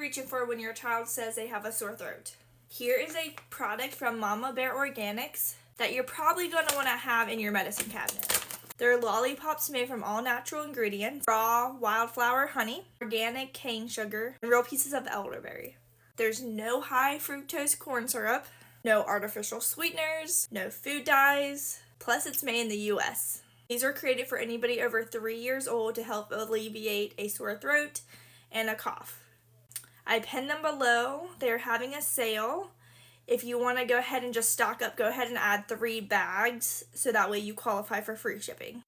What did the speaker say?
reaching for when your child says they have a sore throat? Here is a product from Mama Bear Organics that you're probably going to want to have in your medicine cabinet. They're lollipops made from all natural ingredients, raw wildflower honey, organic cane sugar, and real pieces of elderberry. There's no high fructose corn syrup, no artificial sweeteners, no food dyes, plus it's made in the US. These are created for anybody over 3 years old to help alleviate a sore throat and a cough. I pinned them below. They're having a sale. If you want to go ahead and just stock up, go ahead and add 3 bags so that way you qualify for free shipping.